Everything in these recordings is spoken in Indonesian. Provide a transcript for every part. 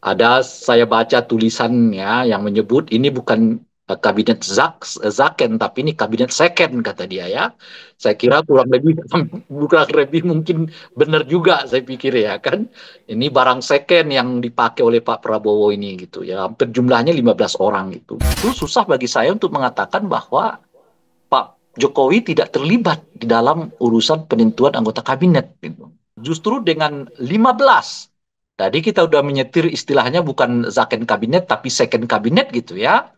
Ada saya baca tulisannya yang menyebut ini bukan kabinet Zaken, tapi ini kabinet Seken kata dia ya. Saya kira kurang lebih kurang lebih mungkin benar juga saya pikir ya kan. Ini barang Seken yang dipakai oleh Pak Prabowo ini gitu ya. Hampir jumlahnya 15 orang gitu. Itu susah bagi saya untuk mengatakan bahwa Pak Jokowi tidak terlibat di dalam urusan penentuan anggota kabinet gitu. Justru dengan 15, tadi kita udah menyetir istilahnya bukan zaken kabinet tapi second kabinet gitu ya.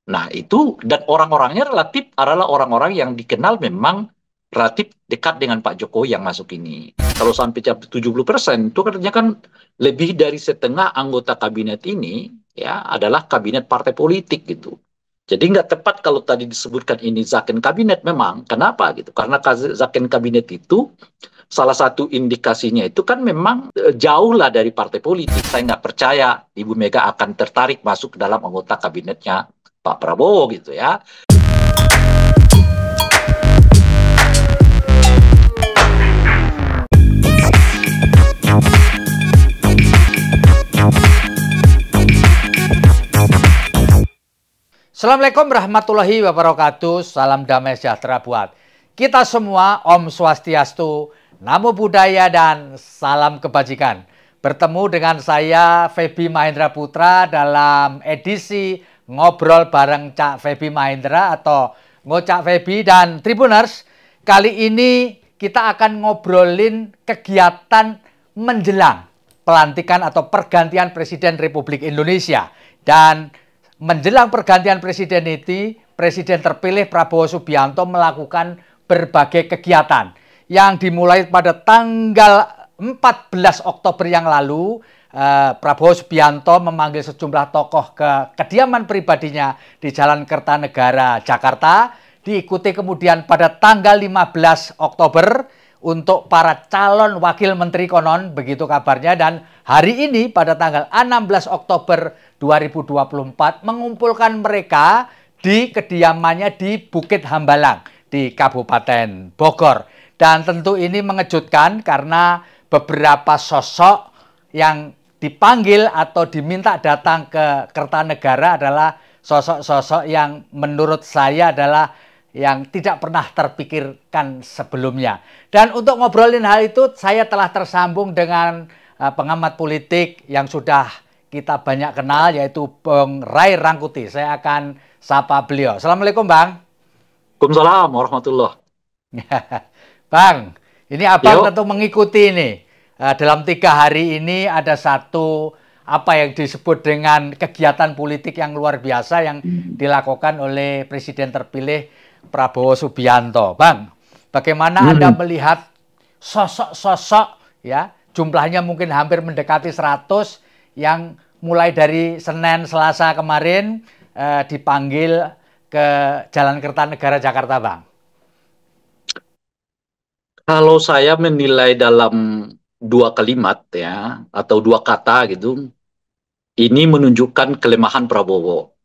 Nah itu dan orang-orangnya relatif adalah orang-orang yang dikenal memang relatif dekat dengan Pak Jokowi yang masuk ini. Kalau sampai 70% itu katanya kan lebih dari setengah anggota kabinet ini ya adalah kabinet partai politik gitu. Jadi nggak tepat kalau tadi disebutkan ini zaken kabinet memang. Kenapa gitu? Karena zaken kabinet itu salah satu indikasinya itu kan memang jauh lah dari partai politik. Saya nggak percaya Ibu Mega akan tertarik masuk ke dalam anggota kabinetnya Pak Prabowo gitu ya. Assalamualaikum warahmatullahi wabarakatuh. Salam damai sejahtera buat kita semua. Om Swastiastu, Namo Buddhaya, dan salam kebajikan. Bertemu dengan saya Feby Mahendra Putra dalam edisi Ngobrol bareng Cak Feby Mahendra atau Ngocak Feby dan Tribuners. Kali ini kita akan ngobrolin kegiatan menjelang pelantikan atau pergantian Presiden Republik Indonesia. Dan menjelang pergantian presiden ini, Presiden terpilih Prabowo Subianto melakukan berbagai kegiatan yang dimulai pada tanggal 14 Oktober yang lalu. Prabowo Subianto memanggil sejumlah tokoh ke kediaman pribadinya di Jalan Kertanegara, Jakarta. Diikuti kemudian pada tanggal 15 Oktober untuk para calon wakil menteri konon, begitu kabarnya. Dan hari ini pada tanggal 16 Oktober 2024 mengumpulkan mereka di kediamannya di Bukit Hambalang di Kabupaten Bogor. Dan tentu ini mengejutkan karena beberapa sosok yang dipanggil atau diminta datang ke Kertanegara adalah sosok-sosok yang menurut saya adalah yang tidak pernah terpikirkan sebelumnya. Dan untuk ngobrolin hal itu, saya telah tersambung dengan pengamat politik yang sudah kita banyak kenal, yaitu Bung Ray Rangkuti. Saya akan sapa beliau. Assalamualaikum, Bang. Waalaikumsalam warahmatullahi. Bang, ini Abang Yo. tentu mengikuti ini. Dalam 3 hari ini ada satu apa yang disebut dengan kegiatan politik yang luar biasa yang dilakukan oleh Presiden terpilih Prabowo Subianto. Bang, bagaimana Anda melihat sosok-sosok ya, jumlahnya mungkin hampir mendekati 100 yang mulai dari Senin Selasa kemarin dipanggil ke Jalan Kertanegara Jakarta, Bang? Kalau saya menilai dalam 2 kalimat ya atau 2 kata gitu, ini menunjukkan kelemahan Prabowo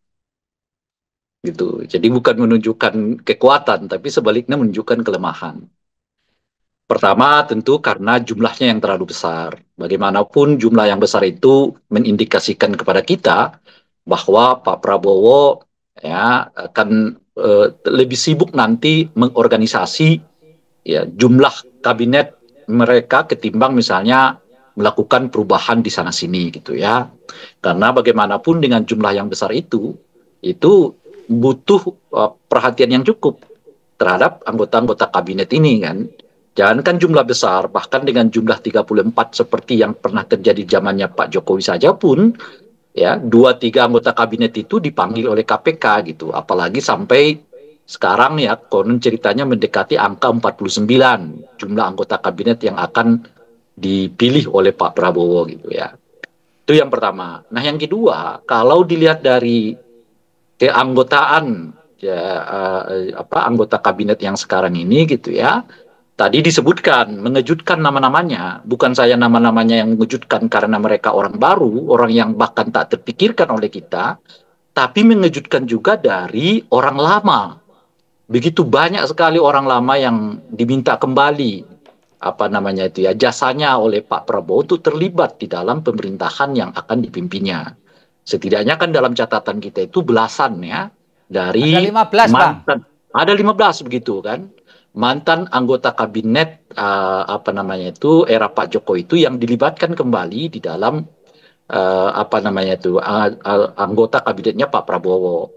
gitu. Jadi bukan menunjukkan kekuatan, tapi sebaliknya menunjukkan kelemahan. Pertama tentu karena jumlahnya yang terlalu besar. Bagaimanapun jumlah yang besar itu mengindikasikan kepada kita bahwa Pak Prabowo ya akan lebih sibuk nanti mengorganisasi ya jumlah kabinet mereka ketimbang misalnya melakukan perubahan di sana sini gitu ya. Karena bagaimanapun dengan jumlah yang besar itu butuh perhatian yang cukup terhadap anggota-anggota kabinet ini kan. Jangankan jumlah besar, bahkan dengan jumlah 34 seperti yang pernah terjadi zamannya Pak Jokowi saja pun, ya 2-3 anggota kabinet itu dipanggil oleh KPK gitu. Apalagi sampai sekarang ya konon ceritanya mendekati angka 49 jumlah anggota kabinet yang akan dipilih oleh Pak Prabowo gitu ya. Itu yang pertama. Nah yang kedua, kalau dilihat dari keanggotaan ya anggota kabinet yang sekarang ini gitu ya. Tadi disebutkan, mengejutkan nama-namanya. Bukan saya nama-namanya yang mengejutkan karena mereka orang baru, orang yang bahkan tak terpikirkan oleh kita, tapi mengejutkan juga dari orang lama. Begitu banyak sekali orang lama yang diminta kembali apa namanya itu ya, jasanya oleh Pak Prabowo itu terlibat di dalam pemerintahan yang akan dipimpinnya. Setidaknya kan dalam catatan kita itu belasan ya, Ada dari 15, Bang. mantan, ada 15 begitu kan, mantan anggota kabinet apa namanya itu era Pak Jokowi itu yang dilibatkan kembali di dalam apa namanya itu anggota kabinetnya Pak Prabowo.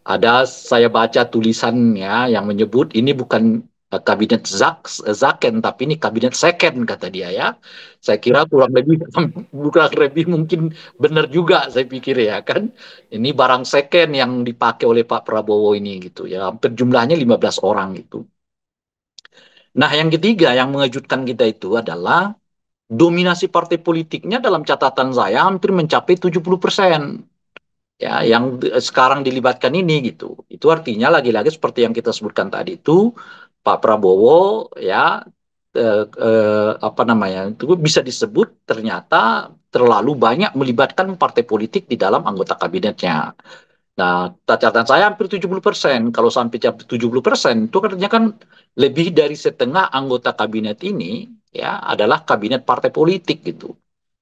Ada saya baca tulisannya yang menyebut ini bukan kabinet Zaken tapi ini kabinet Seken kata dia ya. Saya kira kurang lebih kurang lebih mungkin benar juga saya pikir ya kan. Ini barang Seken yang dipakai oleh Pak Prabowo ini gitu ya. Hampir jumlahnya 15 orang gitu. Nah, yang ketiga yang mengejutkan kita itu adalah dominasi partai politiknya dalam catatan saya hampir mencapai 70%. Ya, yang sekarang dilibatkan ini gitu. Itu artinya lagi-lagi seperti yang kita sebutkan tadi itu Pak Prabowo ya apa namanya itu bisa disebut ternyata terlalu banyak melibatkan partai politik di dalam anggota kabinetnya. Nah, catatan saya hampir 70%. Kalau sampai 70%, itu artinya kan lebih dari setengah anggota kabinet ini ya adalah kabinet partai politik gitu.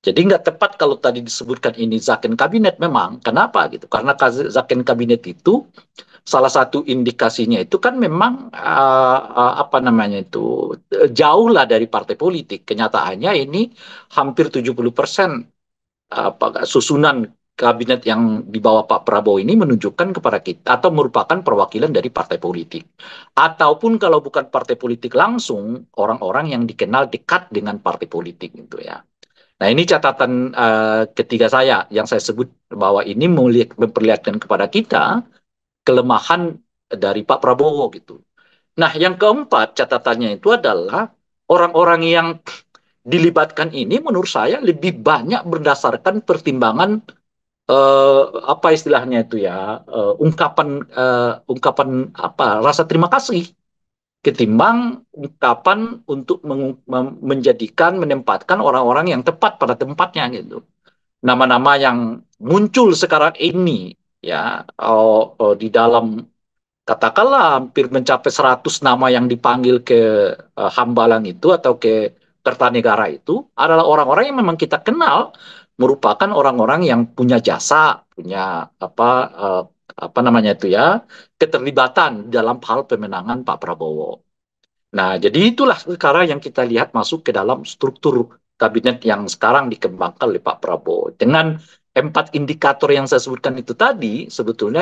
Jadi nggak tepat kalau tadi disebutkan ini zaken kabinet memang. Kenapa gitu? Karena zaken kabinet itu salah satu indikasinya itu kan memang apa namanya itu jauh lah dari partai politik. Kenyataannya ini hampir 70% susunan kabinet yang dibawa Pak Prabowo ini menunjukkan kepada kita atau merupakan perwakilan dari partai politik. Ataupun kalau bukan partai politik langsung, orang-orang yang dikenal dekat dengan partai politik gitu ya. Nah ini catatan ketiga saya yang saya sebut bahwa ini memperlihatkan kepada kita kelemahan dari Pak Prabowo gitu. Nah yang keempat catatannya itu adalah orang-orang yang dilibatkan ini menurut saya lebih banyak berdasarkan pertimbangan apa istilahnya itu ya ungkapan apa rasa terima kasih ketimbang ungkapan untuk menjadikan menempatkan orang-orang yang tepat pada tempatnya gitu. Nama-nama yang muncul sekarang ini ya di dalam katakanlah hampir mencapai 100 nama yang dipanggil ke Hambalang itu atau ke Kertanegara itu adalah orang-orang yang memang kita kenal merupakan orang-orang yang punya jasa, punya apa namanya itu ya, keterlibatan dalam hal pemenangan Pak Prabowo. Nah, jadi itulah sekarang yang kita lihat masuk ke dalam struktur kabinet yang sekarang dikembangkan oleh Pak Prabowo. Dengan 4 indikator yang saya sebutkan itu tadi, sebetulnya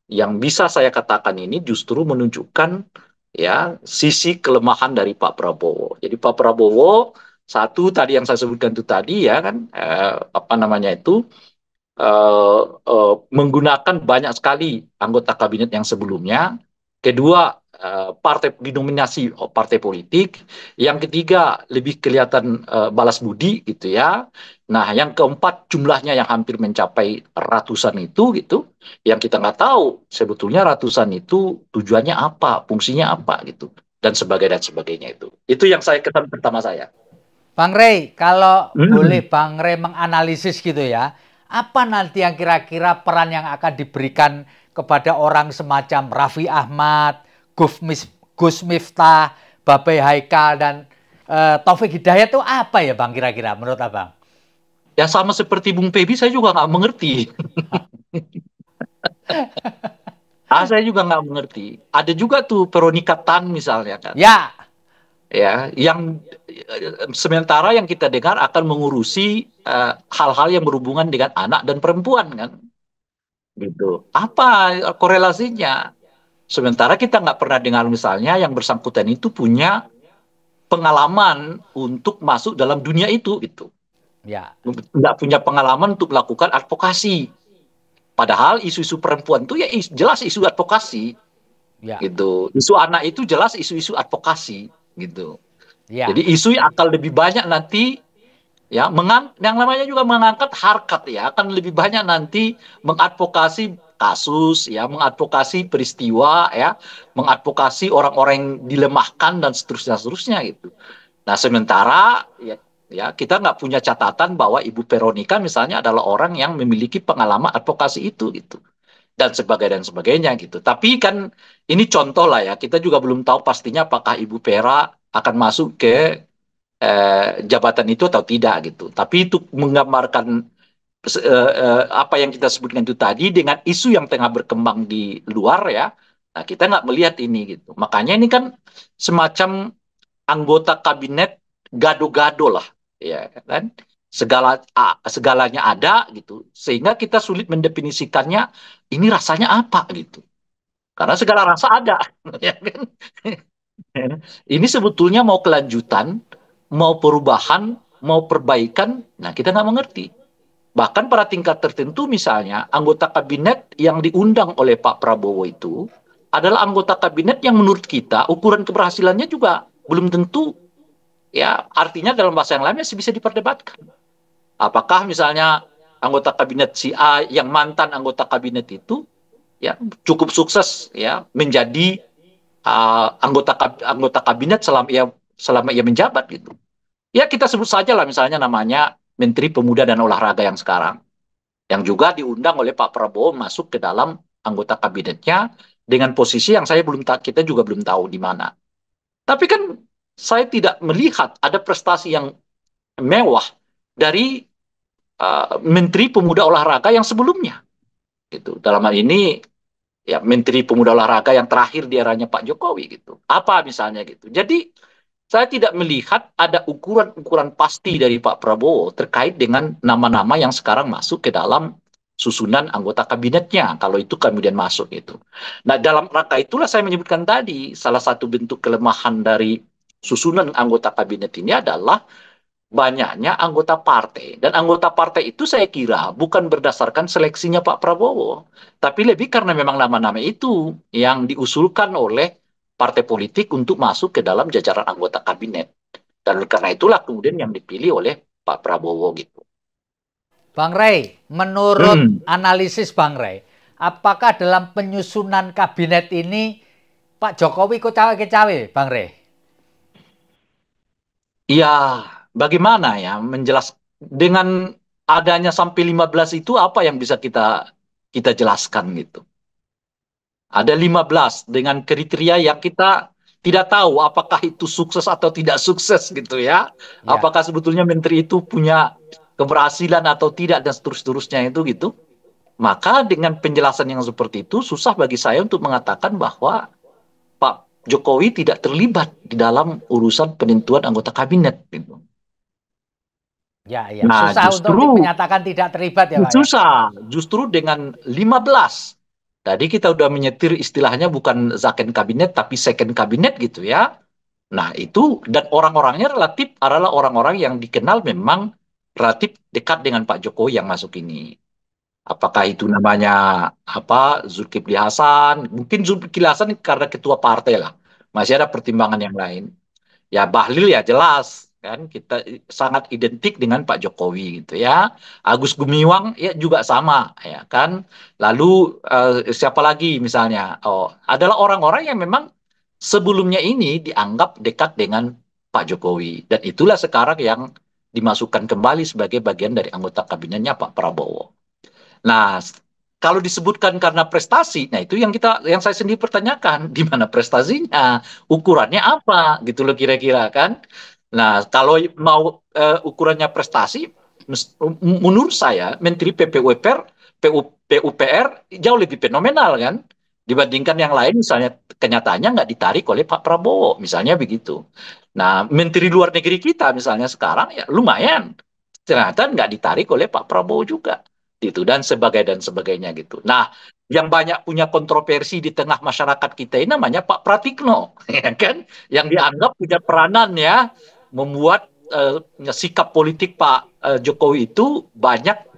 yang bisa saya katakan ini justru menunjukkan ya sisi kelemahan dari Pak Prabowo. Jadi Pak Prabowo satu tadi yang saya sebutkan itu tadi ya kan apa namanya itu menggunakan banyak sekali anggota kabinet yang sebelumnya. Kedua, partai didominasi partai politik. Yang ketiga, lebih kelihatan balas budi gitu ya. Nah, yang keempat jumlahnya yang hampir mencapai ratusan itu gitu. Yang kita nggak tahu sebetulnya ratusan itu tujuannya apa, fungsinya apa gitu. Dan sebagainya itu. Itu yang saya kesan pertama saya. Bang Rey, kalau boleh Hmm. Bang Rey menganalisis gitu ya, apa nanti yang kira-kira peran yang akan diberikan kepada orang semacam Raffi Ahmad, Gus Miftah, Babai Haikal, dan Taufik Hidayat itu apa ya Bang kira-kira menurut Abang? Ya sama seperti Bung Pebi saya juga nggak mengerti. Saya juga nggak mengerti. Ada juga tuh Veronica Tan misalnya kan. Ya, Ya, yang sementara yang kita dengar akan mengurusi hal-hal yang berhubungan dengan anak dan perempuan kan. Gitu. Apa korelasinya? Sementara kita nggak pernah dengar misalnya yang bersangkutan itu punya pengalaman untuk masuk dalam dunia itu gitu. ya, Nggak punya pengalaman untuk melakukan advokasi. Padahal isu-isu perempuan itu ya jelas isu advokasi ya, gitu. Isu anak itu jelas isu-isu advokasi gitu. ya, Jadi isu yang akan lebih banyak nanti ya yang namanya juga mengangkat harkat ya akan lebih banyak nanti mengadvokasi kasus ya, mengadvokasi peristiwa ya, mengadvokasi orang-orang yang dilemahkan dan seterusnya gitu. Nah, sementara ya kita nggak punya catatan bahwa Ibu Veronica misalnya adalah orang yang memiliki pengalaman advokasi itu gitu dan sebagainya gitu. Tapi kan ini contoh lah ya, kita juga belum tahu pastinya apakah Ibu Vera akan masuk ke jabatan itu atau tidak gitu. Tapi itu menggambarkan apa yang kita sebutkan itu tadi dengan isu yang tengah berkembang di luar ya. Nah, kita nggak melihat ini gitu. Makanya ini kan semacam anggota kabinet gado-gado lah, ya kan? Segalanya ada gitu, sehingga kita sulit mendefinisikannya ini rasanya apa gitu. Karena segala rasa ada, ya kan? Ini sebetulnya mau kelanjutan, mau perubahan, mau perbaikan, nah kita nggak mengerti. Bahkan pada tingkat tertentu misalnya, anggota kabinet yang diundang oleh Pak Prabowo itu adalah anggota kabinet yang menurut kita ukuran keberhasilannya juga belum tentu, ya artinya dalam bahasa yang lain masih bisa diperdebatkan. Apakah misalnya anggota kabinet si A yang mantan anggota kabinet itu ya cukup sukses ya menjadi anggota kabinet selama ia menjabat gitu. Ya kita sebut saja lah misalnya namanya Menteri Pemuda dan Olahraga yang sekarang, yang juga diundang oleh Pak Prabowo masuk ke dalam anggota kabinetnya dengan posisi yang kita juga belum tahu di mana. Tapi kan saya tidak melihat ada prestasi yang mewah dari Menteri Pemuda Olahraga yang sebelumnya. Gitu. Dalam hal ini ya Menteri Pemuda Olahraga yang terakhir di eranya Pak Jokowi gitu. Apa misalnya gitu. Jadi saya tidak melihat ada ukuran-ukuran pasti dari Pak Prabowo terkait dengan nama-nama yang sekarang masuk ke dalam susunan anggota kabinetnya, kalau itu kemudian masuk itu. Nah, dalam rangka itulah saya menyebutkan tadi, salah satu bentuk kelemahan dari susunan anggota kabinet ini adalah banyaknya anggota partai. Dan anggota partai itu saya kira bukan berdasarkan seleksinya Pak Prabowo, tapi lebih karena memang nama-nama itu yang diusulkan oleh partai politik untuk masuk ke dalam jajaran anggota kabinet. Dan karena itulah kemudian yang dipilih oleh Pak Prabowo gitu. Bang Rey, menurut analisis Bang Rey, apakah dalam penyusunan kabinet ini Pak Jokowi ikut cawe-cawe, Bang Rey? Ya, bagaimana ya menjelaskan dengan adanya sampai 15 itu apa yang bisa kita kita jelaskan gitu. Ada 15 dengan kriteria yang kita tidak tahu apakah itu sukses atau tidak sukses gitu ya. Ya. Apakah sebetulnya menteri itu punya keberhasilan atau tidak dan seterusnya itu gitu. Maka dengan penjelasan yang seperti itu susah bagi saya untuk mengatakan bahwa Pak Jokowi tidak terlibat di dalam urusan penentuan anggota kabinet gitu. Ya, ya. Nah, Susah untuk justru menyatakan tidak terlibat ya, Pak ya? susah. Justru dengan 15. Tadi kita udah menyetir istilahnya bukan zaken kabinet tapi second kabinet gitu ya. Nah, itu dan orang-orangnya relatif adalah orang-orang yang dikenal memang relatif dekat dengan Pak Jokowi yang masuk ini. Apakah itu namanya apa Zulkifli Hasan? Mungkin Zulkifli Hasan karena ketua partai lah. Masih ada pertimbangan yang lain. Ya Bahlil ya jelas kan kita sangat identik dengan Pak Jokowi gitu ya. Agus Gumiwang ya juga sama ya kan. Lalu siapa lagi misalnya? Oh, adalah orang-orang yang memang sebelumnya ini dianggap dekat dengan Pak Jokowi dan itulah sekarang yang dimasukkan kembali sebagai bagian dari anggota kabinetnya Pak Prabowo. Nah, kalau disebutkan karena prestasi, nah itu yang saya sendiri pertanyakan, di mana prestasinya, ukurannya apa, gitu loh kira-kira kan. Nah, kalau mau ukurannya prestasi, menurut saya Menteri PUPR jauh lebih fenomenal kan dibandingkan yang lain misalnya kenyataannya nggak ditarik oleh Pak Prabowo misalnya begitu. Nah, Menteri Luar Negeri kita misalnya sekarang ya lumayan ternyata nggak ditarik oleh Pak Prabowo juga gitu dan sebagainya gitu. Nah, yang banyak punya kontroversi di tengah masyarakat kita ini namanya Pak Pratikno, ya kan? Yang dianggap punya peranan ya membuat sikap politik Pak Jokowi itu banyak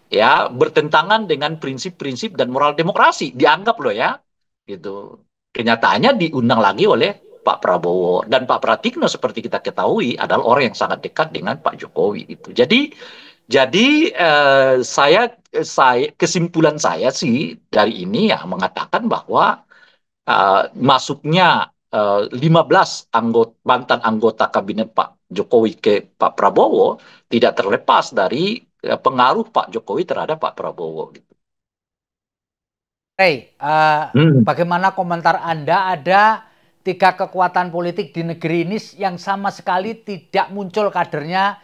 ya bertentangan dengan prinsip-prinsip dan moral demokrasi dianggap loh ya gitu. Kenyataannya diundang lagi oleh Pak Prabowo dan Pak Pratikno seperti kita ketahui adalah orang yang sangat dekat dengan Pak Jokowi itu. Jadi kesimpulan saya sih dari ini ya mengatakan bahwa masuknya 15 mantan anggota kabinet Pak Jokowi ke Pak Prabowo tidak terlepas dari pengaruh Pak Jokowi terhadap Pak Prabowo gitu. Hey, bagaimana komentar Anda ada tiga kekuatan politik di negeri ini yang sama sekali tidak muncul kadernya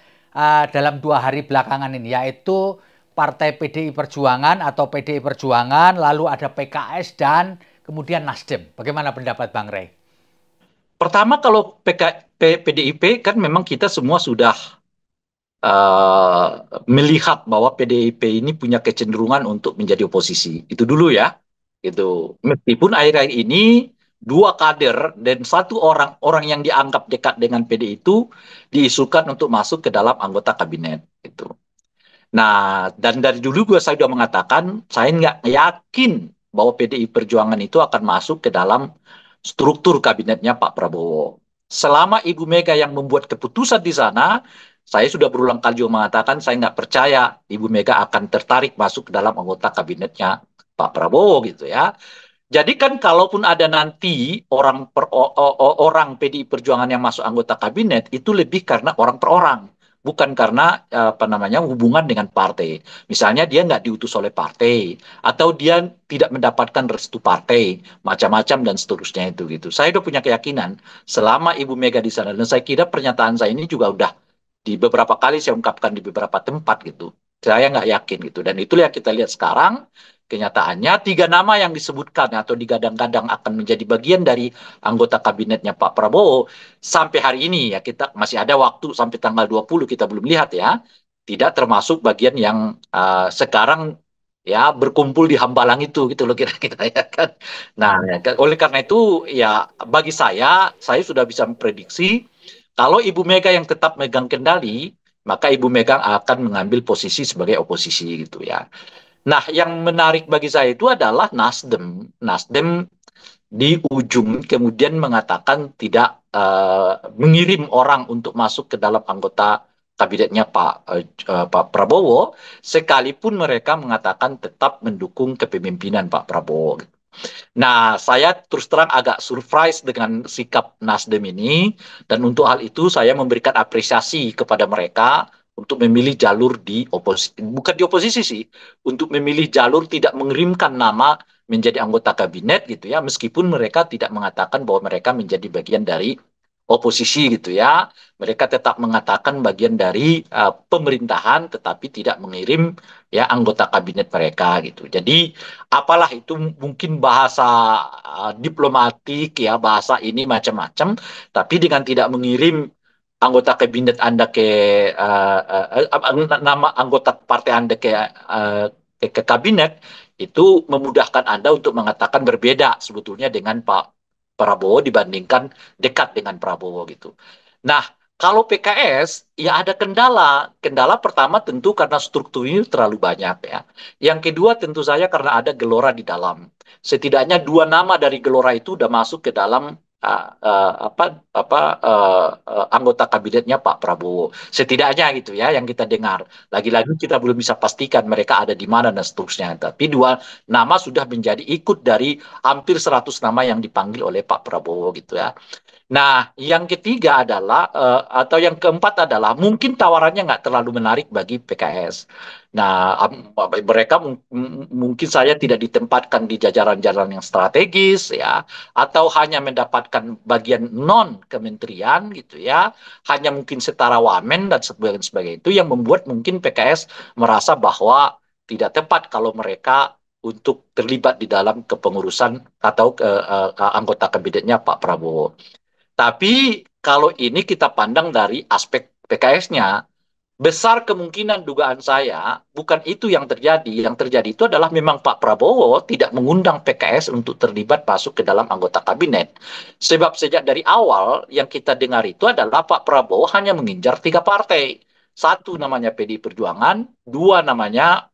dalam 2 hari belakangan ini, yaitu Partai PDI Perjuangan atau PDI Perjuangan, lalu ada PKS dan kemudian Nasdem. Bagaimana pendapat Bang Rey? Pertama kalau PDIP kan memang kita semua sudah melihat bahwa PDIP ini punya kecenderungan untuk menjadi oposisi. Itu dulu ya. Gitu. Meskipun akhir-akhir ini dua kader dan satu orang yang dianggap dekat dengan PDI itu diisukan untuk masuk ke dalam anggota kabinet. Gitu. Nah, dan dari dulu saya sudah mengatakan saya nggak yakin bahwa PDI Perjuangan itu akan masuk ke dalam struktur kabinetnya Pak Prabowo. Selama Ibu Mega yang membuat keputusan di sana, saya sudah berulang kali juga mengatakan saya nggak percaya Ibu Mega akan tertarik masuk ke dalam anggota kabinetnya Pak Prabowo gitu ya. Jadi kan kalaupun ada nanti orang PDI Perjuangan yang masuk anggota kabinet itu lebih karena orang per orang, bukan karena apa namanya hubungan dengan partai. Misalnya dia nggak diutus oleh partai atau dia tidak mendapatkan restu partai, macam-macam dan seterusnya itu gitu. Saya udah punya keyakinan selama Ibu Mega di sana dan saya kira pernyataan saya ini juga udah di beberapa kali saya ungkapkan di beberapa tempat gitu. Saya nggak yakin gitu dan itulah yang kita lihat sekarang. Kenyataannya tiga nama yang disebutkan atau digadang-gadang akan menjadi bagian dari anggota kabinetnya Pak Prabowo sampai hari ini ya kita masih ada waktu sampai tanggal 20 kita belum lihat ya. Tidak termasuk bagian yang sekarang ya berkumpul di Hambalang itu gitu loh kira-kira ya kan. Nah, ya, oleh karena itu ya bagi saya sudah bisa memprediksi kalau Ibu Mega yang tetap megang kendali, maka Ibu Mega akan mengambil posisi sebagai oposisi gitu ya. Nah, yang menarik bagi saya itu adalah Nasdem. Nasdem di ujung kemudian mengatakan tidak mengirim orang untuk masuk ke dalam anggota kabinetnya Pak Prabowo, sekalipun mereka mengatakan tetap mendukung kepemimpinan Pak Prabowo. Nah, saya terus terang agak surprise dengan sikap Nasdem ini, dan untuk hal itu saya memberikan apresiasi kepada mereka untuk memilih jalur di oposisi, bukan di oposisi sih, untuk memilih jalur tidak mengirimkan nama menjadi anggota kabinet gitu ya, meskipun mereka tidak mengatakan bahwa mereka menjadi bagian dari oposisi gitu ya. Mereka tetap mengatakan bagian dari pemerintahan, tetapi tidak mengirim ya anggota kabinet mereka gitu. Jadi apalah itu mungkin bahasa diplomatik ya bahasa ini macam-macam, tapi dengan tidak mengirim anggota kabinet Anda ke nama anggota partai Anda ke kabinet itu memudahkan Anda untuk mengatakan berbeda sebetulnya dengan Pak Prabowo dibandingkan dekat dengan Prabowo gitu. Nah, kalau PKS ya ada kendala. Kendala pertama tentu karena struktur ini terlalu banyak ya. Yang kedua tentu saja karena ada gelora di dalam. Setidaknya dua nama dari gelora itu udah masuk ke dalam anggota kabinetnya Pak Prabowo. Setidaknya gitu ya yang kita dengar. Lagi-lagi kita belum bisa pastikan mereka ada di mana dan seterusnya. Tapi dua nama sudah menjadi ikut dari hampir 100 nama yang dipanggil oleh Pak Prabowo gitu ya. Nah, yang ketiga adalah, atau yang keempat adalah mungkin tawarannya nggak terlalu menarik bagi PKS. Nah, mereka mungkin saya tidak ditempatkan di jajaran-jajaran yang strategis, ya, atau hanya mendapatkan bagian non kementerian, gitu ya, hanya mungkin setara wamen dan sebagainya itu yang membuat mungkin PKS merasa bahwa tidak tepat kalau mereka untuk terlibat di dalam kepengurusan atau anggota kabinetnya Pak Prabowo. Tapi kalau ini kita pandang dari aspek PKS-nya, besar kemungkinan dugaan saya bukan itu yang terjadi. Yang terjadi itu adalah memang Pak Prabowo tidak mengundang PKS untuk terlibat masuk ke dalam anggota kabinet. Sebab sejak dari awal yang kita dengar itu adalah Pak Prabowo hanya mengincar tiga partai. Satu namanya PDI Perjuangan, dua namanya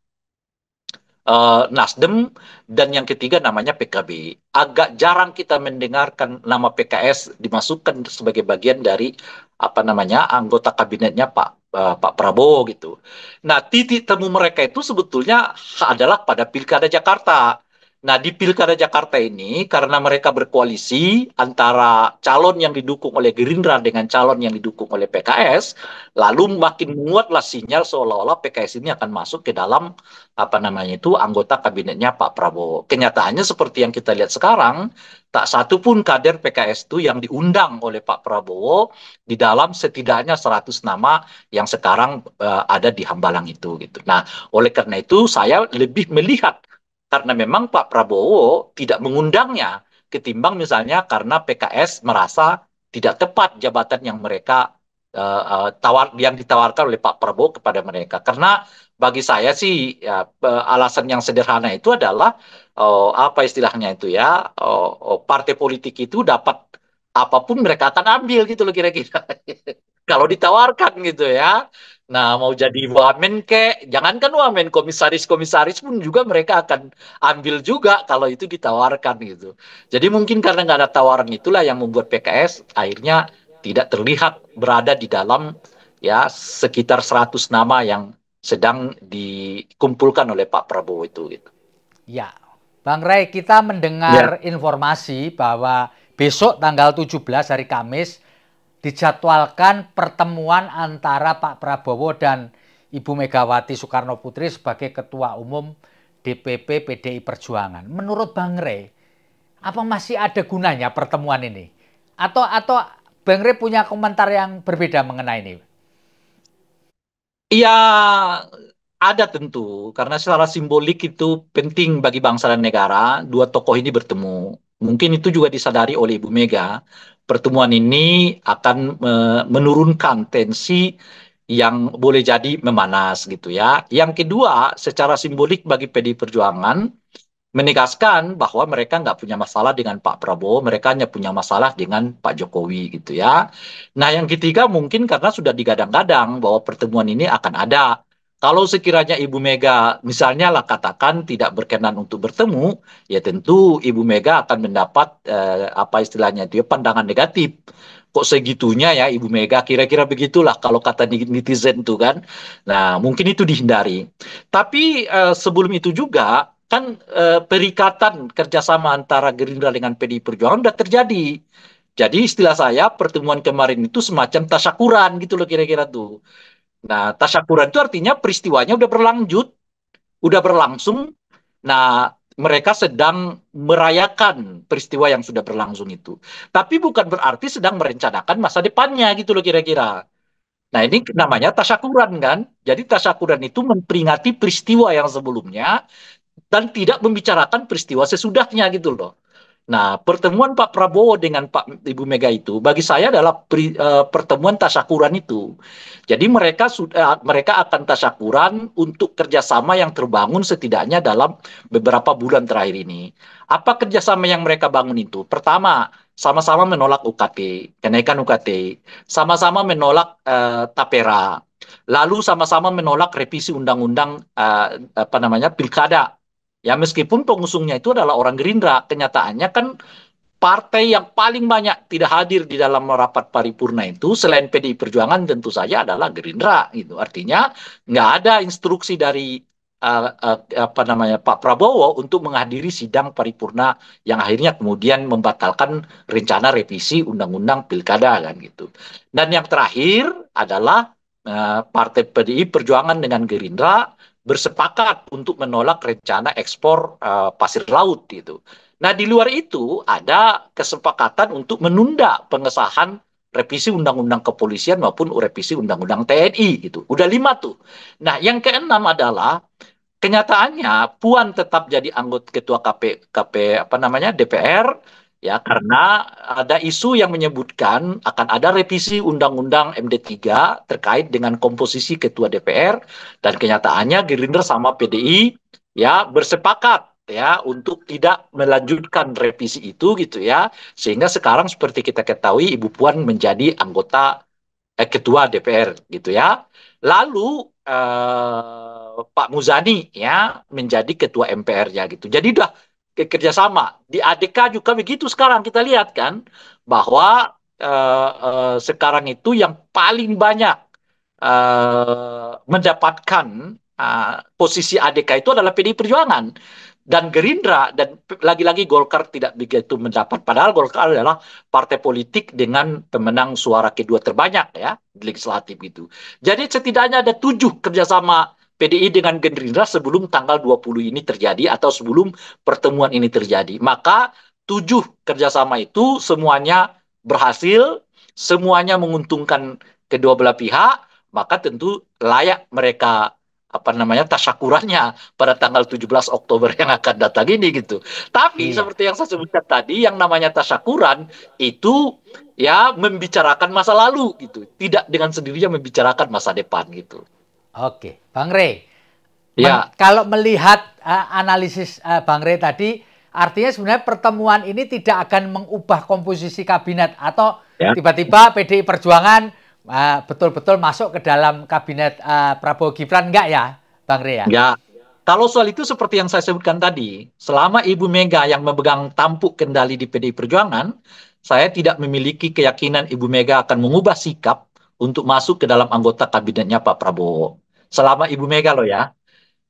Nasdem, dan yang ketiga namanya PKB. Agak jarang kita mendengarkan nama PKS dimasukkan sebagai bagian dari apa namanya anggota kabinetnya Pak Prabowo gitu. Nah, titik temu mereka itu sebetulnya adalah pada Pilkada Jakarta. Nah, di Pilkada Jakarta ini, karena mereka berkoalisi antara calon yang didukung oleh Gerindra dengan calon yang didukung oleh PKS, lalu makin menguatlah sinyal seolah-olah PKS ini akan masuk ke dalam apa namanya itu anggota kabinetnya Pak Prabowo. Kenyataannya seperti yang kita lihat sekarang, tak satu pun kader PKS itu yang diundang oleh Pak Prabowo di dalam setidaknya 100 nama yang sekarang ada di Hambalang itu gitu. Nah, oleh karena itu saya lebih melihat karena memang Pak Prabowo tidak mengundangnya ketimbang misalnya karena PKS merasa tidak tepat jabatan yang mereka yang ditawarkan oleh Pak Prabowo kepada mereka. Karena bagi saya sih ya, alasan yang sederhana itu adalah apa istilahnya itu ya partai politik itu dapat apapun mereka akan ambil gitu loh kira-kira. Kalau ditawarkan gitu ya. Nah, mau jadi wamen kek, jangankan wamen, komisaris-komisaris pun juga mereka akan ambil juga kalau itu ditawarkan gitu. Jadi mungkin karena nggak ada tawaran itulah yang membuat PKS akhirnya tidak terlihat berada di dalam ya sekitar 100 nama yang sedang dikumpulkan oleh Pak Prabowo itu gitu. Ya, Bang Ray, kita Ya. mendengar informasi bahwa besok tanggal 17 hari Kamis dijadwalkan pertemuan antara Pak Prabowo dan Ibu Megawati Soekarno Putri sebagai Ketua Umum DPP PDI Perjuangan. Menurut Bang Ray, apa masih ada gunanya pertemuan ini? Atau Bang Ray punya komentar yang berbeda mengenai ini? Iya, ada tentu, karena secara simbolik itu penting bagi bangsa dan negara, dua tokoh ini bertemu. Mungkin itu juga disadari oleh Ibu Mega. Pertemuan ini akan menurunkan tensi yang boleh jadi memanas gitu ya. Yang kedua, secara simbolik bagi PDI Perjuangan, menegaskan bahwa mereka nggak punya masalah dengan Pak Prabowo, mereka hanya punya masalah dengan Pak Jokowi gitu ya. Nah yang ketiga mungkin karena sudah digadang-gadang bahwa pertemuan ini akan ada. Kalau sekiranya Ibu Mega misalnya lah katakan tidak berkenan untuk bertemu, ya tentu Ibu Mega akan mendapat apa istilahnya itu ya pandangan negatif. Kok segitunya ya Ibu Mega, kira-kira begitulah kalau kata netizen tuh kan. Nah mungkin itu dihindari. Tapi sebelum itu juga kan perikatan kerjasama antara Gerindra dengan PDI Perjuangan sudah terjadi. Jadi istilah saya pertemuan kemarin itu semacam tasyakuran gitu loh kira-kira tuh. Nah tasyakuran itu artinya peristiwanya udah berlanjut, udah berlangsung. Nah mereka sedang merayakan peristiwa yang sudah berlangsung itu. Tapi bukan berarti sedang merencanakan masa depannya gitu loh kira-kira. Nah ini namanya tasyakuran kan. Jadi tasyakuran itu memperingati peristiwa yang sebelumnya dan tidak membicarakan peristiwa sesudahnya gitu loh. Nah, pertemuan Pak Prabowo dengan Pak Ibu Mega itu bagi saya adalah pertemuan tasyakuran itu. Jadi mereka akan tasyakuran untuk kerjasama yang terbangun setidaknya dalam beberapa bulan terakhir ini. Apa kerjasama yang mereka bangun itu? Pertama, sama-sama menolak UKT, kenaikan UKT, sama-sama menolak tapera, lalu sama-sama menolak revisi undang-undang apa namanya pilkada. Ya meskipun pengusungnya itu adalah orang Gerindra, kenyataannya kan partai yang paling banyak tidak hadir di dalam rapat paripurna itu selain PDI Perjuangan tentu saja adalah Gerindra gitu. Artinya nggak ada instruksi dari apa namanya Pak Prabowo untuk menghadiri sidang paripurna yang akhirnya kemudian membatalkan rencana revisi undang-undang pilkada kan gitu. Dan yang terakhir adalah partai PDI Perjuangan dengan Gerindra bersepakat untuk menolak rencana ekspor pasir laut gitu. Nah, di luar itu ada kesepakatan untuk menunda pengesahan revisi Undang-Undang Kepolisian maupun revisi Undang-Undang TNI gitu. Udah 5 tuh. Nah, yang keenam adalah kenyataannya Puan tetap jadi anggota ketua apa namanya DPR ya karena ada isu yang menyebutkan akan ada revisi Undang-Undang MD3 terkait dengan komposisi ketua DPR dan kenyataannya Gerindra sama PDI ya bersepakat ya untuk tidak melanjutkan revisi itu gitu ya sehingga sekarang seperti kita ketahui Ibu Puan menjadi anggota ketua DPR gitu ya. Lalu Pak Muzani ya menjadi ketua MPR-nya gitu. Jadi udah kerjasama. Di ADK juga begitu sekarang kita lihat kan bahwa sekarang itu yang paling banyak mendapatkan posisi ADK itu adalah PDI Perjuangan dan Gerindra, dan lagi-lagi Golkar tidak begitu mendapat, padahal Golkar adalah partai politik dengan pemenang suara kedua terbanyak ya di legislatif gitu. Jadi setidaknya ada 7 kerjasama PDI dengan Gerindra sebelum tanggal 20 ini terjadi atau sebelum pertemuan ini terjadi. Maka 7 kerjasama itu semuanya berhasil, semuanya menguntungkan kedua belah pihak, maka tentu layak mereka tasyakurannya pada tanggal 17 Oktober yang akan datang ini gitu. Tapi Iya. seperti yang saya sebutkan tadi, yang namanya tasyakuran itu ya membicarakan masa lalu gitu, tidak dengan sendirinya membicarakan masa depan gitu. Oke, Bang Rey. Ya, Kalau melihat analisis Bang Rey tadi, artinya sebenarnya pertemuan ini tidak akan mengubah komposisi kabinet atau ya, tiba-tiba PDI Perjuangan betul-betul masuk ke dalam kabinet Prabowo Gibran, enggak ya, Bang Rey ya? ya. Kalau soal itu seperti yang saya sebutkan tadi, selama Ibu Mega yang memegang tampuk kendali di PDI Perjuangan, saya tidak memiliki keyakinan Ibu Mega akan mengubah sikap untuk masuk ke dalam anggota kabinetnya Pak Prabowo. Selama Ibu Mega loh ya.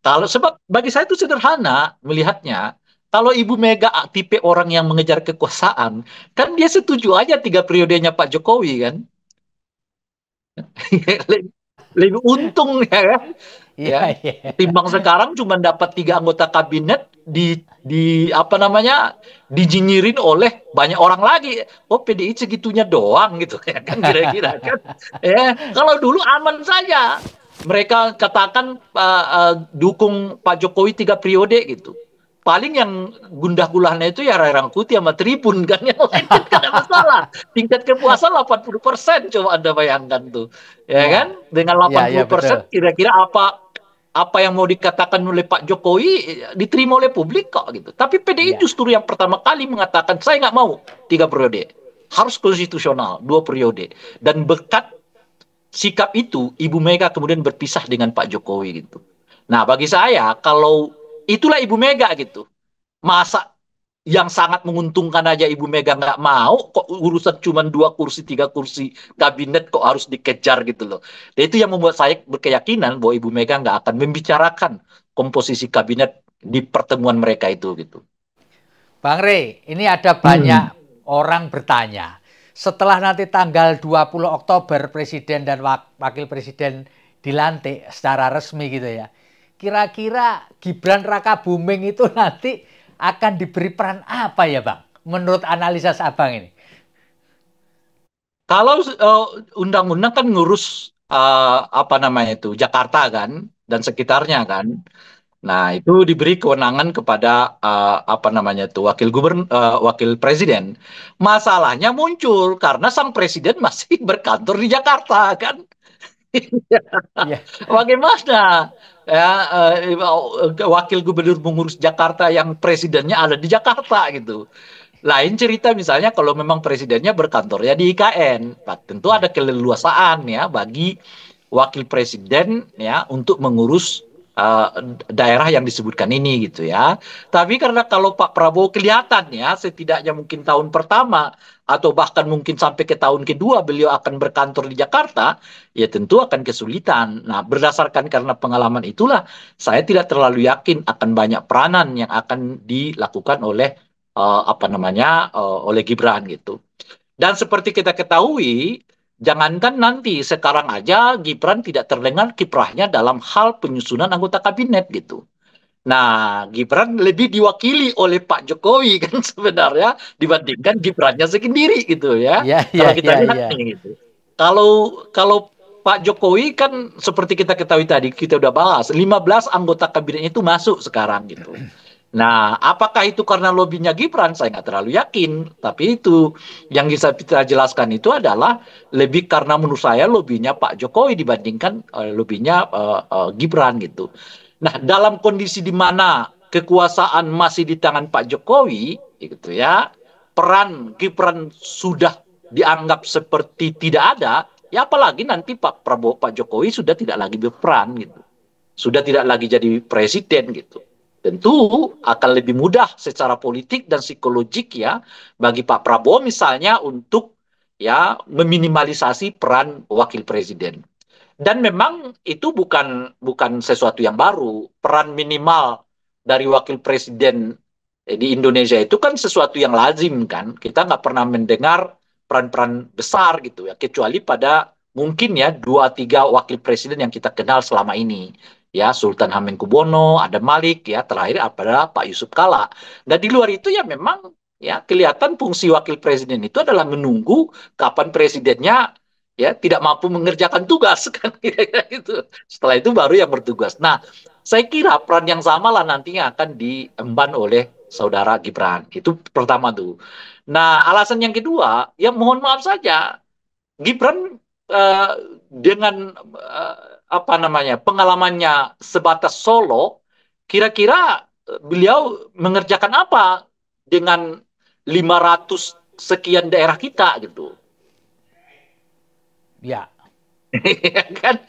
Kalau sebab bagi saya itu sederhana melihatnya. Kalau Ibu Mega tipe orang yang mengejar kekuasaan, kan dia setuju aja 3 periodenya Pak Jokowi kan. lebih, lebih untung ya, Iya, ya. iya. Timbang sekarang cuma dapat 3 anggota kabinet di dijinyirin oleh banyak orang lagi. Oh PDI segitunya doang gitu ya kan kira-kira kan. Ya, kalau dulu aman saja. Mereka katakan dukung Pak Jokowi 3 periode gitu. Paling yang gundah gulahnya itu ya Rai Rangkuti sama Tribun kan, yang lain kan gak ada masalah. Tingkat kepuasan 80%, coba Anda bayangkan tuh. Ya Iya. kan? Dengan Iya, iya 80% betul. kira-kira apa yang mau dikatakan oleh Pak Jokowi diterima oleh publik kok gitu. Tapi PDI Iya. justru yang pertama kali mengatakan saya nggak mau 3 periode, harus konstitusional 2 periode. Dan berkat sikap itu Ibu Mega kemudian berpisah dengan Pak Jokowi gitu. Nah bagi saya kalau itulah Ibu Mega gitu, masa yang sangat menguntungkan aja Ibu Mega nggak mau, kok urusan cuma 2 kursi 3 kursi kabinet kok harus dikejar gitu loh. Dan itu yang membuat saya berkeyakinan bahwa Ibu Mega nggak akan membicarakan komposisi kabinet di pertemuan mereka itu gitu. Bang Rey, ini ada banyak Hmm. orang bertanya. Setelah nanti tanggal 20 Oktober Presiden dan Wakil Presiden dilantik secara resmi gitu ya. Kira-kira Gibran Rakabuming itu nanti akan diberi peran apa ya Bang? Menurut analisa Abang ini. Kalau undang-undang kan ngurus Jakarta kan dan sekitarnya kan. Nah, itu diberi kewenangan kepada wakil presiden. Masalahnya muncul karena sang presiden masih berkantor di Jakarta kan. Iya, Bagaimana ya wakil gubernur mengurus Jakarta yang presidennya ada di Jakarta gitu. Lain cerita misalnya kalau memang presidennya berkantornya di IKN, nah, tentu iya, ada keleluasaan ya bagi wakil presiden ya untuk mengurus uh, daerah yang disebutkan ini gitu ya. Tapi karena kalau Pak Prabowo kelihatan ya setidaknya mungkin tahun pertama atau bahkan mungkin sampai ke tahun kedua beliau akan berkantor di Jakarta, ya tentu akan kesulitan. Nah, berdasarkan karena pengalaman itulah saya tidak terlalu yakin akan banyak peranan yang akan dilakukan oleh oleh Gibran gitu. Dan seperti kita ketahui, jangankan nanti sekarang aja Gibran tidak terdengar kiprahnya dalam hal penyusunan anggota kabinet gitu. Nah, Gibran lebih diwakili oleh Pak Jokowi kan sebenarnya dibandingkan Gibrannya sendiri gitu ya. iya, iya, Kalau kita iya, lihat iya. nih gitu. Kalau kalau Pak Jokowi kan seperti kita ketahui tadi, kita udah bahas, 15 anggota kabinetnya itu masuk sekarang gitu. Nah, apakah itu karena lobbynya Gibran? Saya nggak terlalu yakin. Tapi itu yang bisa kita jelaskan itu adalah lebih karena menurut saya lobbynya Pak Jokowi dibandingkan lobbynya Gibran gitu. Nah, dalam kondisi di mana kekuasaan masih di tangan Pak Jokowi, gitu ya, peran Gibran sudah dianggap seperti tidak ada, ya apalagi nanti Pak Prabowo, Pak Jokowi sudah tidak lagi berperan gitu, sudah tidak lagi jadi presiden gitu. Tentu akan lebih mudah secara politik dan psikologik ya bagi Pak Prabowo misalnya untuk ya meminimalisasi peran wakil presiden. Dan memang itu bukan bukan sesuatu yang baru. Peran minimal dari wakil presiden di Indonesia itu kan sesuatu yang lazim kan. Kita nggak pernah mendengar peran-peran besar gitu ya, kecuali pada mungkin ya dua tiga wakil presiden yang kita kenal selama ini. Ya, Sultan Hamengkubuwono, ada Malik, ya terakhir adalah Pak Yusuf Kala. Dan di luar itu ya memang ya kelihatan fungsi wakil presiden itu adalah menunggu kapan presidennya ya tidak mampu mengerjakan tugas kan kira-kira gitu. Setelah itu baru yang bertugas. Nah, saya kira peran yang sama lah nantinya akan diemban oleh saudara Gibran. Itu pertama tuh. Nah, alasan yang kedua, ya mohon maaf saja, Gibran eh, dengan apa namanya pengalamannya sebatas Solo, kira-kira beliau mengerjakan apa dengan 500 sekian daerah kita gitu. Ya, Ya kan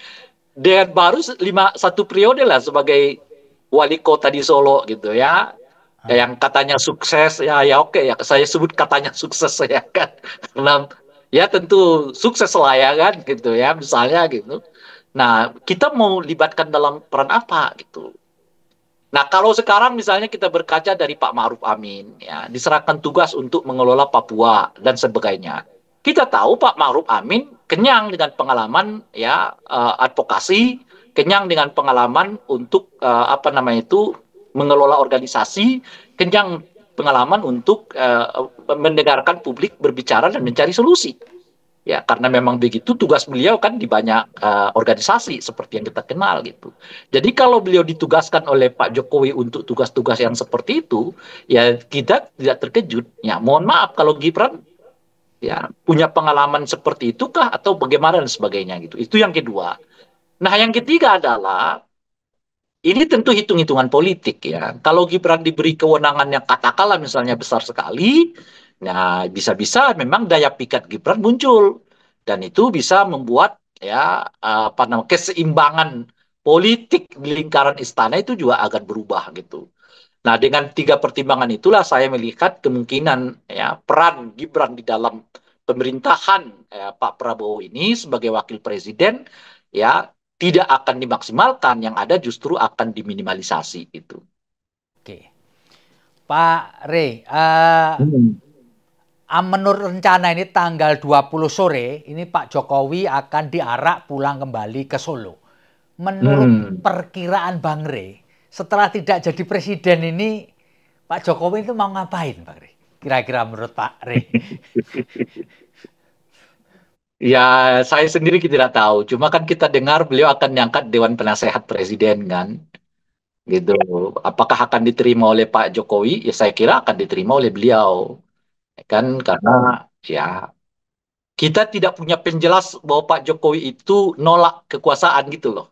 dengan baru satu periode lah sebagai wali kota di Solo gitu ya. Ya, yang katanya sukses ya ya oke ya saya sebut katanya sukses ya kan karena ya tentu sukses lah ya kan gitu ya misalnya gitu. Nah kita mau libatkan dalam peran apa gitu. Nah kalau sekarang misalnya kita berkaca dari Pak Ma'ruf Amin ya diserahkan tugas untuk mengelola Papua dan sebagainya. Kita tahu Pak Ma'ruf Amin kenyang dengan pengalaman ya advokasi, kenyang dengan pengalaman untuk apa namanya itu mengelola organisasi, kenyang pengalaman untuk mendengarkan publik berbicara dan mencari solusi. Ya, karena memang begitu tugas beliau kan di banyak organisasi seperti yang kita kenal gitu. Jadi kalau beliau ditugaskan oleh Pak Jokowi untuk tugas-tugas yang seperti itu, ya kita tidak terkejut. Ya, mohon maaf kalau Gibran ya punya pengalaman seperti itu kah atau bagaimana dan sebagainya gitu. Itu yang kedua. Nah, yang ketiga adalah ini tentu hitung-hitungan politik ya. Kalau Gibran diberi kewenangan yang katakanlah misalnya besar sekali, nah bisa-bisa memang daya pikat Gibran muncul dan itu bisa membuat ya apa namanya keseimbangan politik di lingkaran istana itu juga akan berubah gitu. Nah dengan tiga pertimbangan itulah saya melihat kemungkinan ya peran Gibran di dalam pemerintahan Pak Prabowo ini sebagai wakil presiden ya tidak akan dimaksimalkan, yang ada justru akan diminimalisasi itu. oke. Pak Rey, Hmm. menurut rencana ini tanggal 20 sore, ini Pak Jokowi akan diarak pulang kembali ke Solo. Menurut Hmm. perkiraan Bang Rey, setelah tidak jadi presiden ini, Pak Jokowi itu mau ngapain, Bang Rey? Kira-kira menurut Pak Rey. Ya, saya sendiri tidak tahu. Cuma kan kita dengar beliau akan diangkat Dewan Penasehat Presiden kan, gitu. Apakah akan diterima oleh Pak Jokowi? Ya, saya kira akan diterima oleh beliau, ya kan? Karena ya kita tidak punya penjelas bahwa Pak Jokowi itu nolak kekuasaan gitu loh.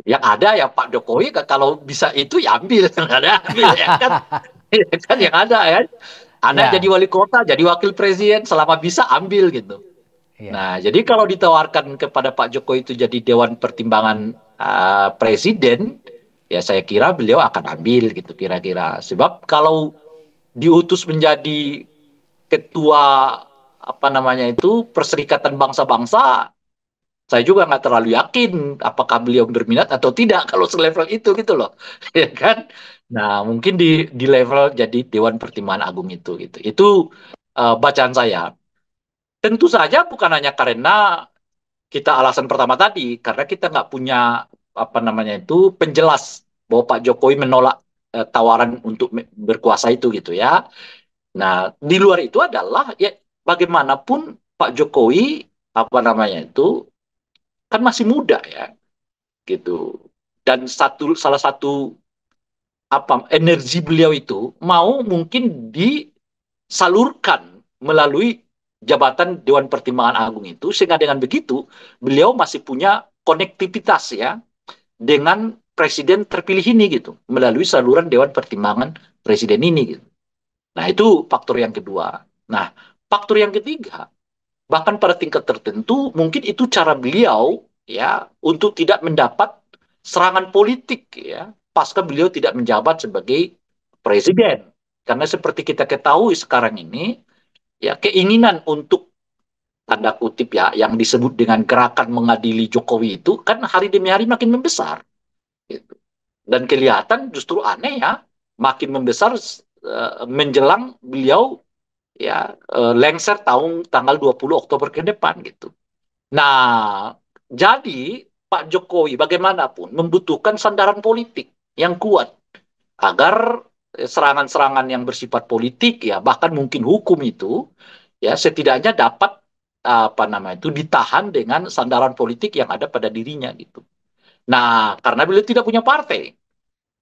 Yang ada ya Pak Jokowi kalau bisa itu ya ambil, yang ada ambil ya kan, ya kan yang ada ya. Anak jadi Ya, wali kota, jadi wakil presiden, selama bisa ambil gitu. ya. Nah, jadi kalau ditawarkan kepada Pak Jokowi itu jadi Dewan Pertimbangan Presiden, ya saya kira beliau akan ambil gitu kira-kira. Sebab kalau diutus menjadi ketua apa namanya itu Perserikatan Bangsa-Bangsa, saya juga nggak terlalu yakin apakah beliau berminat atau tidak kalau selevel itu gitu loh, ya kan? Nah, mungkin di level jadi Dewan Pertimbangan Agung itu gitu. Itu bacaan saya. Tentu saja bukan hanya karena kita alasan pertama tadi, karena kita nggak punya apa namanya itu penjelas bahwa Pak Jokowi menolak tawaran untuk berkuasa itu gitu ya. Nah, di luar itu adalah ya bagaimanapun Pak Jokowi apa namanya itu kan masih muda ya gitu. Dan salah satu apa energi beliau itu mau mungkin disalurkan melalui jabatan Dewan Pertimbangan Agung itu sehingga dengan begitu beliau masih punya konektivitas ya dengan presiden terpilih ini gitu melalui saluran Dewan Pertimbangan Presiden ini gitu. Nah, itu faktor yang kedua. Nah, faktor yang ketiga, bahkan pada tingkat tertentu mungkin itu cara beliau ya untuk tidak mendapat serangan politik ya pasca beliau tidak menjabat sebagai presiden. Karena seperti kita ketahui sekarang ini ya keinginan untuk tanda kutip ya, yang disebut dengan gerakan mengadili Jokowi itu kan hari demi hari makin membesar. Gitu. Dan kelihatan justru aneh ya, makin membesar menjelang beliau ya lengser tanggal 20 Oktober ke depan gitu. Nah, jadi Pak Jokowi bagaimanapun membutuhkan sandaran politik yang kuat agar serangan-serangan yang bersifat politik ya bahkan mungkin hukum itu ya setidaknya dapat apa namanya itu ditahan dengan sandaran politik yang ada pada dirinya gitu. Nah, karena beliau tidak punya partai.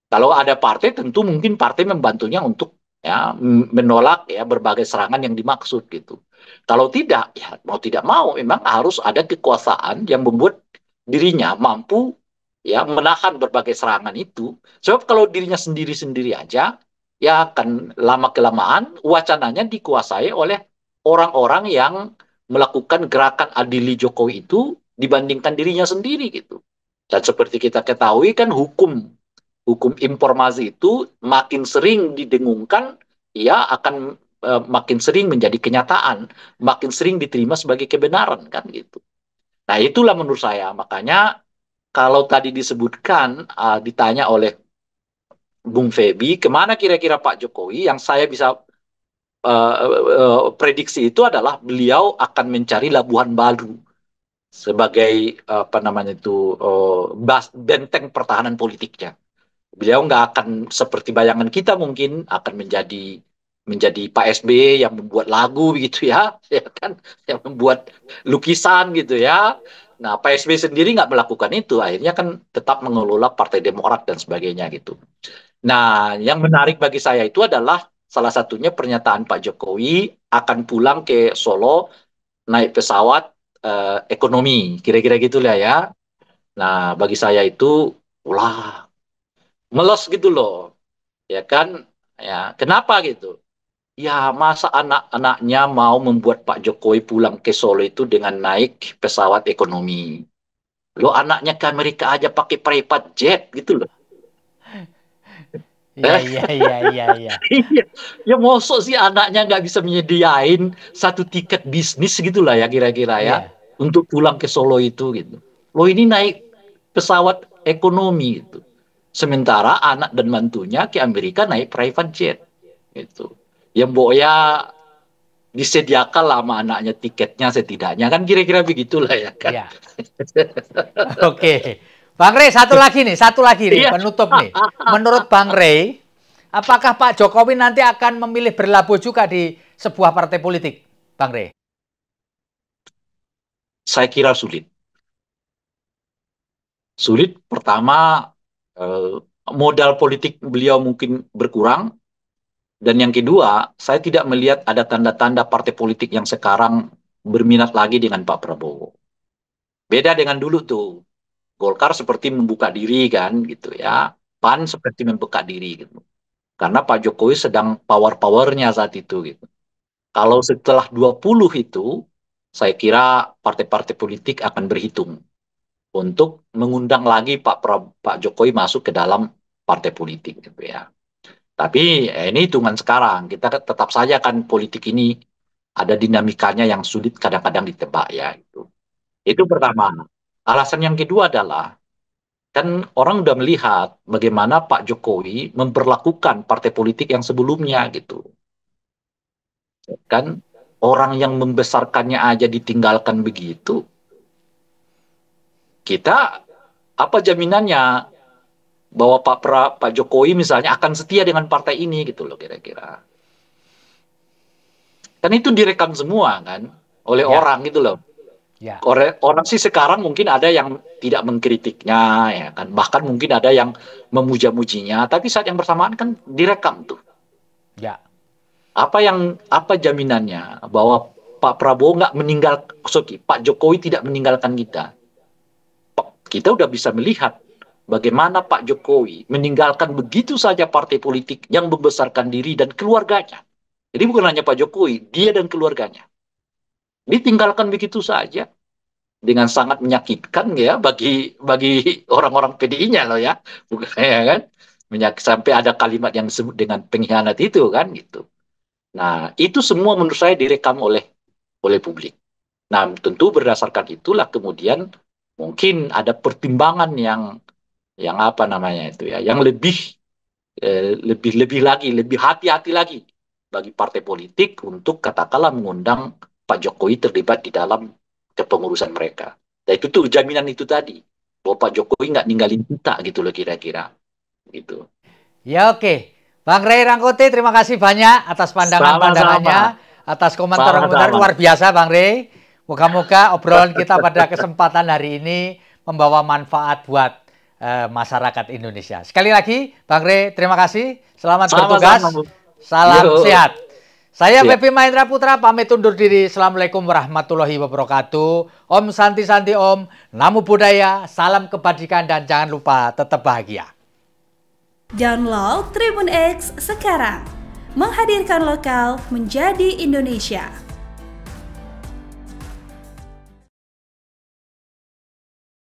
Kalau ada partai tentu mungkin partai membantunya untuk ya menolak ya berbagai serangan yang dimaksud gitu. Kalau tidak ya mau tidak mau memang harus ada kekuasaan yang membuat dirinya mampu ya menahan berbagai serangan itu. Sebab kalau dirinya sendiri-sendiri aja ya akan lama kelamaan wacananya dikuasai oleh orang-orang yang melakukan gerakan adili Jokowi itu dibandingkan dirinya sendiri gitu. Dan seperti kita ketahui kan hukum informasi itu makin sering didengungkan, ia akan makin sering menjadi kenyataan, makin sering diterima sebagai kebenaran kan gitu. Nah itulah menurut saya makanya kalau tadi disebutkan ditanya oleh Bung Febi kemana kira-kira Pak Jokowi yang saya bisa prediksi itu adalah beliau akan mencari labuhan baru sebagai apa namanya itu benteng pertahanan politiknya. Beliau nggak akan seperti bayangan kita mungkin akan menjadi Pak SBY yang membuat lagu gitu ya, ya kan, yang membuat lukisan gitu ya. Nah, Pak SBY sendiri nggak melakukan itu, akhirnya kan tetap mengelola Partai Demokrat dan sebagainya gitu. Nah, yang menarik bagi saya itu adalah salah satunya pernyataan Pak Jokowi akan pulang ke Solo naik pesawat ekonomi, kira-kira gitulah ya. Nah, bagi saya itu, wah, melos gitu loh. Ya kan, ya kenapa gitu? Ya masa anak-anaknya mau membuat Pak Jokowi pulang ke Solo itu dengan naik pesawat ekonomi. Lo anaknya ke Amerika aja pakai private jet gitu loh. Iya, iya, iya, iya, iya. Iya, ya mosok sih anaknya nggak bisa menyediain satu tiket bisnis gitu lah ya kira-kira ya Iya. untuk pulang ke Solo itu gitu. Lo ini naik pesawat ekonomi gitu. Sementara anak dan mantunya ke Amerika naik private jet gitu. Yang boya disediakan lah sama anaknya tiketnya setidaknya kan kira-kira begitulah ya kan. Iya. Oke. Bang Rey, satu lagi nih, Iya. penutup nih. Menurut Bang Rey, apakah Pak Jokowi nanti akan memilih berlabuh juga di sebuah partai politik, Bang Rey? Saya kira sulit. Sulit pertama eh, modal politik beliau mungkin berkurang dan yang kedua saya tidak melihat ada tanda-tanda partai politik yang sekarang berminat lagi dengan Pak Prabowo. Beda dengan dulu tuh. Golkar seperti membuka diri kan gitu ya. PAN seperti membuka diri gitu. Karena Pak Jokowi sedang power-powernya saat itu gitu. Kalau setelah 20 itu, saya kira partai-partai politik akan berhitung untuk mengundang lagi Pak Jokowi masuk ke dalam partai politik gitu ya. Tapi ini hitungan sekarang. Kita tetap saja kan politik ini ada dinamikanya yang sulit kadang-kadang ditebak ya. Itu pertama. Alasan yang kedua adalah kan orang udah melihat bagaimana Pak Jokowi memperlakukan partai politik yang sebelumnya gitu. Kan orang yang membesarkannya aja ditinggalkan begitu. Kita apa jaminannya bahwa Pak Jokowi misalnya akan setia dengan partai ini gitu loh kira-kira. Kan itu direkam semua kan oleh Ya, orang gitu loh. ya, Orang sih sekarang mungkin ada yang tidak mengkritiknya ya kan bahkan mungkin ada yang memuja-mujinya tapi saat yang bersamaan kan direkam tuh. ya, Apa jaminannya bahwa Pak Prabowo nggak meninggal, sorry, Pak Jokowi tidak meninggalkan kita. Kita udah bisa melihat bagaimana Pak Jokowi meninggalkan begitu saja partai politik yang membesarkan diri dan keluarganya. Jadi bukan hanya Pak Jokowi, dia dan keluarganya. Ditinggalkan begitu saja dengan sangat menyakitkan ya bagi bagi orang-orang PDI-nya loh ya. Bukan ya kan? Sampai ada kalimat yang disebut dengan pengkhianat itu kan gitu. Nah, itu semua menurut saya direkam oleh publik. Nah, tentu berdasarkan itulah kemudian mungkin ada pertimbangan yang apa namanya itu ya, yang lebih lagi, lebih hati-hati lagi bagi partai politik untuk katakanlah mengundang Pak Jokowi terlibat di dalam kepengurusan mereka. Dan itu tuh jaminan itu tadi bahwa Pak Jokowi nggak ninggalin kita gitu loh kira-kira gitu. Ya oke. Bang Ray Rangkuti, terima kasih banyak atas pandangan-pandangannya, Sama-sama, atas komentar-komentar sama-sama. luar biasa Bang Ray. Moga-moga obrolan kita pada kesempatan hari ini membawa manfaat buat masyarakat Indonesia. Sekali lagi, Bang Ray, terima kasih. Selamat bertugas. Sama-sama, Bu. Salam Yuk. sehat. Saya Siap. Pepi Mahendra Putra pamit undur diri. Assalamualaikum warahmatullahi wabarakatuh. Om Santi Santi Om. Namo Buddhaya. Salam kebajikan dan jangan lupa tetap bahagia. Download Tribun X sekarang. Menghadirkan lokal menjadi Indonesia.